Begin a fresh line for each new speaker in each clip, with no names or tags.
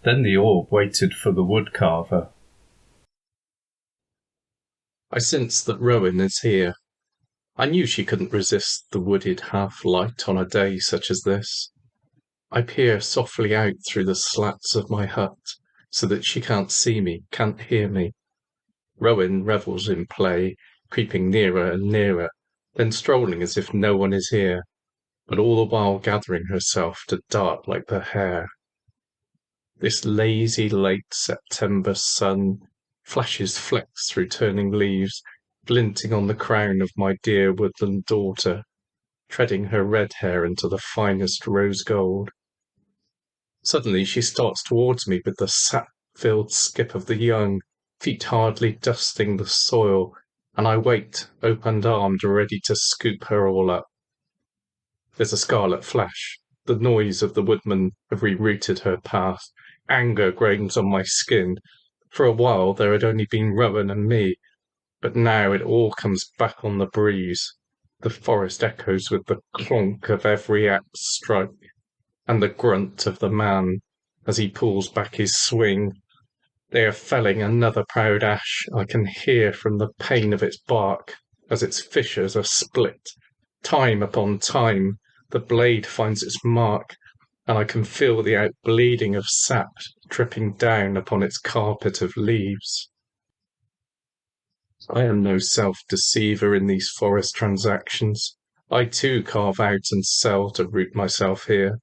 Then the orb waited for the woodcarver.
I sense that Rowan is here. I knew she couldn't resist the wooded half-light on a day such as this. I peer softly out through the slats of my hut, so that she can't see me, can't hear me. Rowan revels in play, creeping nearer and nearer, then strolling as if no one is here, but all the while gathering herself to dart like the hare. This lazy late September sun flashes flecks through turning leaves, glinting on the crown of my dear woodland daughter, treading her red hair into the finest rose gold. Suddenly she starts towards me with the sap-filled skip of the young, feet hardly dusting the soil, and I wait, open-armed, ready to scoop her all up. There's a scarlet flash. The noise of the woodman have rerouted her path. Anger grains on my skin. For a while there had only been Rowan and me, but now it all comes back on the breeze. The forest echoes with the clonk of every axe strike, and the grunt of the man as he pulls back his swing. They are felling another proud ash. I can hear from the pain of its bark as its fissures are split. Time upon time, the blade finds its mark, and I can feel the outbleeding of sap dripping down upon its carpet of leaves. I am no self-deceiver in these forest transactions. I too carve out and sell to root myself here.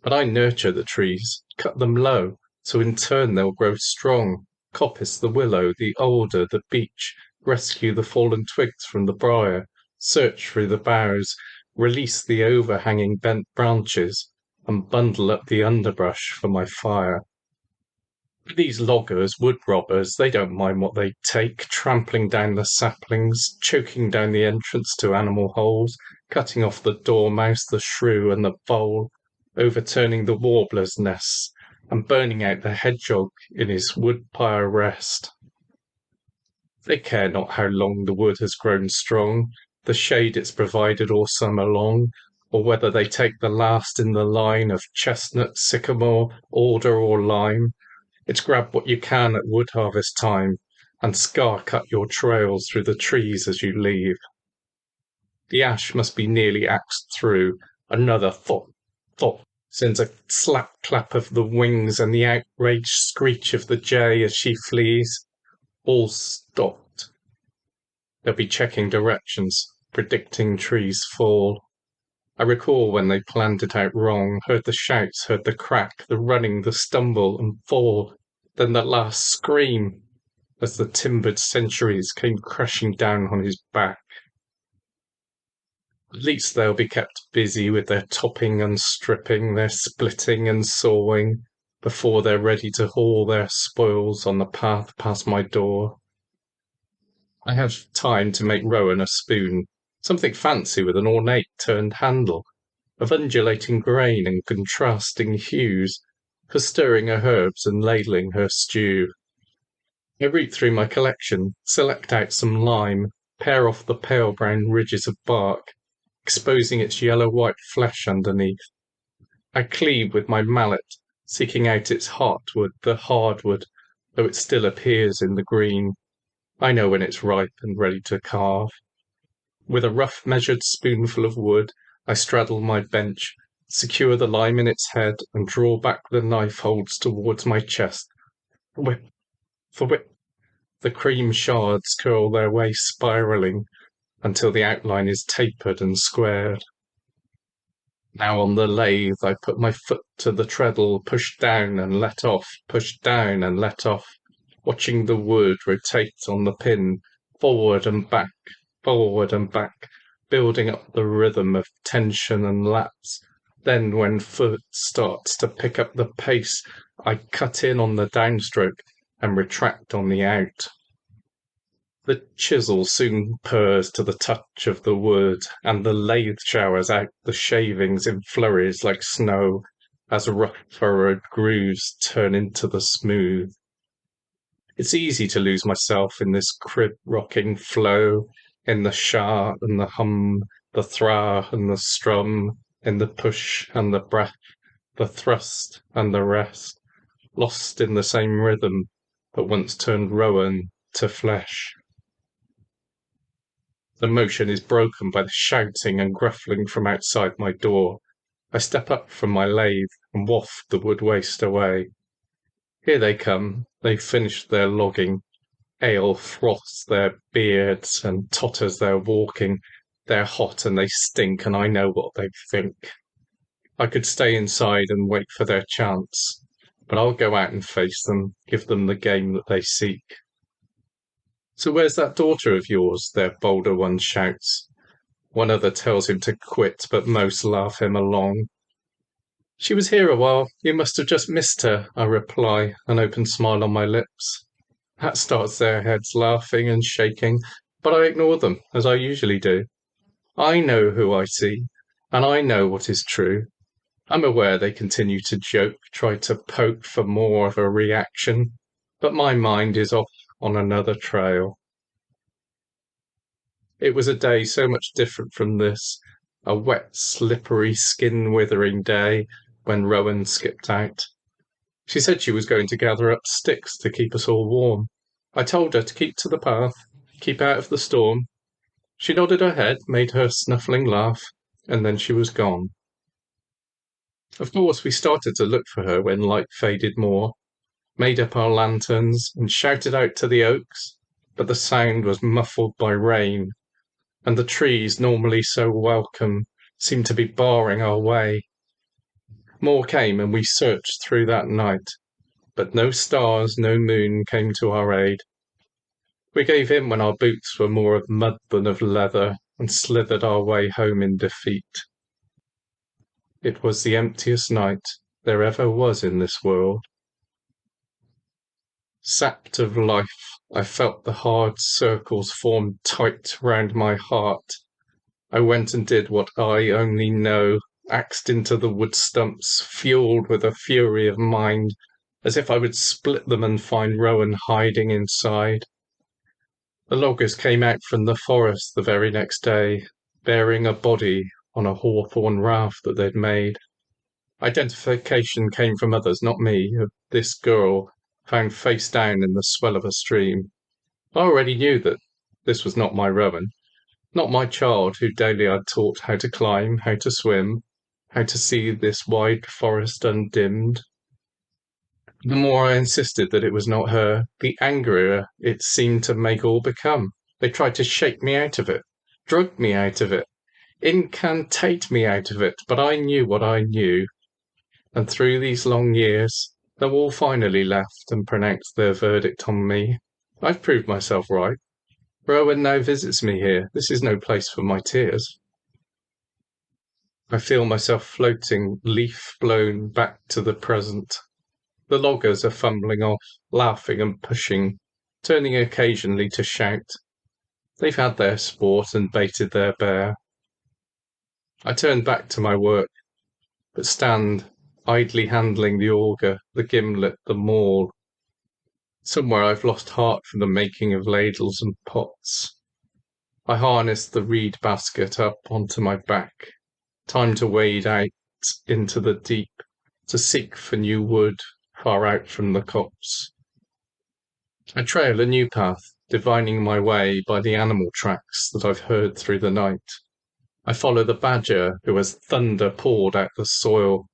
But I nurture the trees, cut them low, so in turn they'll grow strong, coppice the willow, the alder, the beech, rescue the fallen twigs from the briar, search through the boughs, release the overhanging bent branches, and bundle up the underbrush for my fire. These loggers, wood robbers, they don't mind what they take, trampling down the saplings, choking down the entrance to animal holes, cutting off the dormouse, the shrew, and the vole, overturning the warbler's nests, and burning out the hedgehog in his wood-pyre rest. They care not how long the wood has grown strong, the shade it's provided all summer long, or whether they take the last in the line of chestnut, sycamore, alder, or lime. It's grab what you can at wood harvest time, and scar-cut your trails through the trees as you leave. The ash must be nearly axed through. Another thought sends a slap-clap of the wings and the outraged screech of the jay as she flees. All stopped. They'll be checking directions, predicting trees fall. I recall when they planned it out wrong, heard the shouts, heard the crack, the running, the stumble and fall, then the last scream as the timbered centuries came crashing down on his back. At least they'll be kept busy with their topping and stripping, their splitting and sawing, before they're ready to haul their spoils on the path past my door. I have time to make Rowan a spoon, something fancy with an ornate turned handle, of undulating grain and contrasting hues, for stirring her herbs and ladling her stew. I read through my collection, select out some lime, pare off the pale brown ridges of bark, exposing its yellow-white flesh underneath. I cleave with my mallet, seeking out its heartwood, the hardwood, though it still appears in the green. I know when it's ripe and ready to carve. With a rough measured spoonful of wood, I straddle my bench, secure the lime in its head, and draw back the knife holds towards my chest. Whip, for whip. The cream shards curl their way spiralling until the outline is tapered and squared. Now on the lathe I put my foot to the treadle, push down and let off, push down and let off, watching the wood rotate on the pin, forward and back, building up the rhythm of tension and lapse. Then when foot starts to pick up the pace, I cut in on the downstroke and retract on the out. The chisel soon purrs to the touch of the wood, and the lathe showers out the shavings in flurries like snow, as rough furrowed grooves turn into the smooth. It's easy to lose myself in this crib-rocking flow, in the sha and the hum, the thra and the strum, in the push and the breath, the thrust and the rest. lost in the same rhythm that once turned rowan to flesh. The motion is broken by the shouting and gruffling from outside my door. I step up from my lathe and waft the wood waste away. Here they come. They've finished their logging. Ale froths their beards and totters their walking. They're hot and they stink, and I know what they think. I could stay inside and wait for their chance, but I'll go out and face them, give them the game that they seek. So where's that daughter of yours? Their bolder one shouts. One other tells him to quit, but most laugh him along. She was here a while. You must have just missed her, I reply, an open smile on my lips. That starts their heads laughing and shaking, but I ignore them, as I usually do. I know who I see, and I know what is true. I'm aware they continue to joke, try to poke for more of a reaction, but my mind is off on another trail. It was a day so much different from this, a wet, slippery, skin-withering day when Rowan skipped out. She said she was going to gather up sticks to keep us all warm. I told her to keep to the path, keep out of the storm. She nodded her head, made her snuffling laugh, and then she was gone. Of course, we started to look for her when light faded more, made up our lanterns, and shouted out to the oaks, but the sound was muffled by rain, and the trees, normally so welcome, seemed to be barring our way. More came, and we searched through that night, but no stars, no moon came to our aid. We gave in when our boots were more of mud than of leather, and slithered our way home in defeat. It was the emptiest night there ever was in this world. Sapped of life, I felt the hard circles formed tight round my heart. I went and did what I only know, axed into the wood stumps, fueled with a fury of mind, as if I would split them and find Rowan hiding inside. The loggers came out from the forest the very next day, bearing a body on a hawthorn raft that they'd made. Identification came from others, not me, of this girl found face down in the swell of a stream. I already knew that this was not my Rowan, not my child who daily I'd taught how to climb, how to swim, how to see this wide forest undimmed. The more I insisted that it was not her, the angrier it seemed to make all become. They tried to shake me out of it, drug me out of it, incantate me out of it, but I knew what I knew. And through these long years, they've all finally left and pronounced their verdict on me. I've proved myself right. Rowan now visits me here. This is no place for my tears. I feel myself floating, leaf-blown back to the present. The loggers are fumbling off, laughing and pushing, turning occasionally to shout. They've had their sport and baited their bear. I turn back to my work, but stand idly handling the auger, the gimlet, the maul. Somewhere I've lost heart for the making of ladles and pots. I harness the reed basket up onto my back. Time to wade out into the deep, to seek for new wood far out from the copse. I trail a new path, divining my way by the animal tracks that I've heard through the night. I follow the badger who has thunder poured out the soil,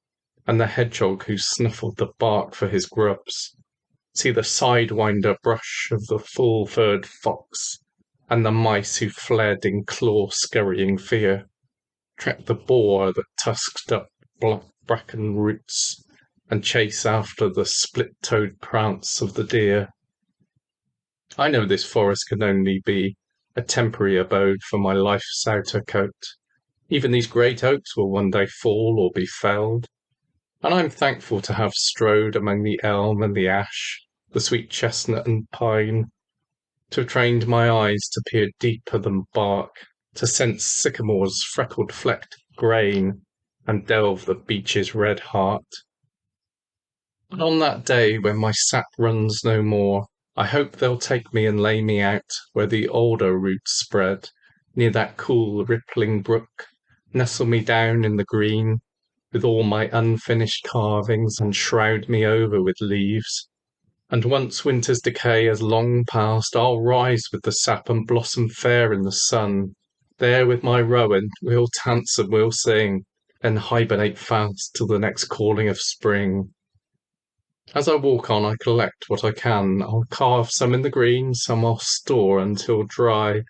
and the hedgehog who snuffled the bark for his grubs. See the sidewinder brush of the full-furred fox, and the mice who fled in claw-scurrying fear. Track the boar that tusked up bracken roots, and chase after the split-toed prance of the deer. I know this forest can only be a temporary abode for my life's outer coat. Even these great oaks will one day fall or be felled. And I'm thankful to have strode among the elm and the ash, the sweet chestnut and pine, to have trained my eyes to peer deeper than bark, to sense sycamore's freckled-flecked grain, and delve the beech's red heart. And on that day when my sap runs no more, I hope they'll take me and lay me out where the alder roots spread, near that cool rippling brook, nestle me down in the green, with all my unfinished carvings, and shroud me over with leaves. And once winter's decay has long passed, I'll rise with the sap and blossom fair in the sun. There with my rowan we'll dance and we'll sing, then hibernate fast till the next calling of spring. As I walk on, I collect what I can. I'll carve some in the green, some I'll store until dry.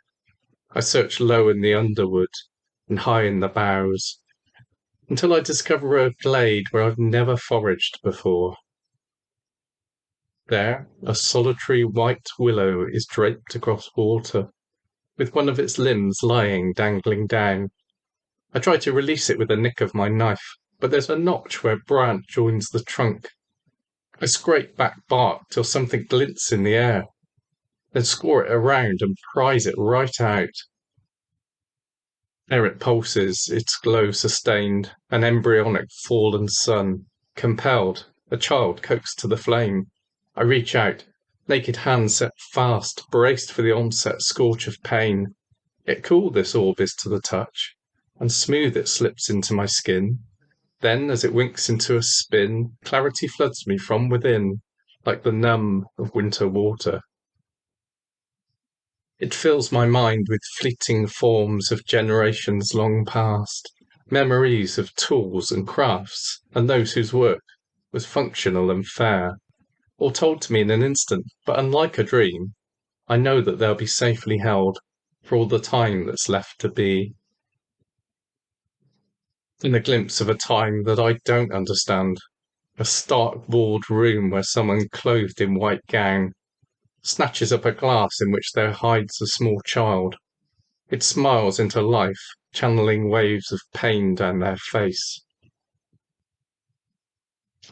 I search low in the underwood and high in the boughs, until I discover a glade where I've never foraged before. There, a solitary white willow is draped across water, with one of its limbs lying dangling down. I try to release it with a nick of my knife, but there's a notch where a branch joins the trunk. I scrape back bark till something glints in the air, then score it around and prise it right out. There it pulses, its glow sustained, an embryonic fallen sun. Compelled, a child coaxed to the flame. I reach out, naked hands set fast, braced for the onset scorch of pain. Yet cool this orb is to the touch, and smooth it slips into my skin. Then, as it winks into a spin, clarity floods me from within, like the numb of winter water. It fills my mind with fleeting forms of generations long past, memories of tools and crafts, and those whose work was functional and fair, all told to me in an instant, but unlike a dream, I know that they'll be safely held for all the time that's left to be. In a glimpse of a time that I don't understand, a stark walled room where someone clothed in white gown snatches up a glass in which there hides a small child. It smiles into life, channeling waves of pain down their face.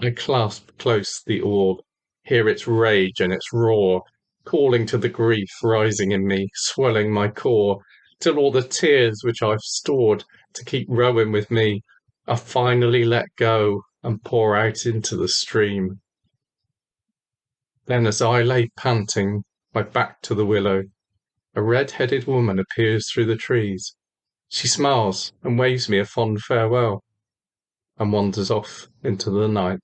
I clasp close the orb, hear its rage and its roar, calling to the grief rising in me, swelling my core, till all the tears which I've stored to keep rowing with me are finally let go and pour out into the stream. Then as I lay panting, my back to the willow, a red-headed woman appears through the trees. She smiles and waves me a fond farewell, and wanders off into the night.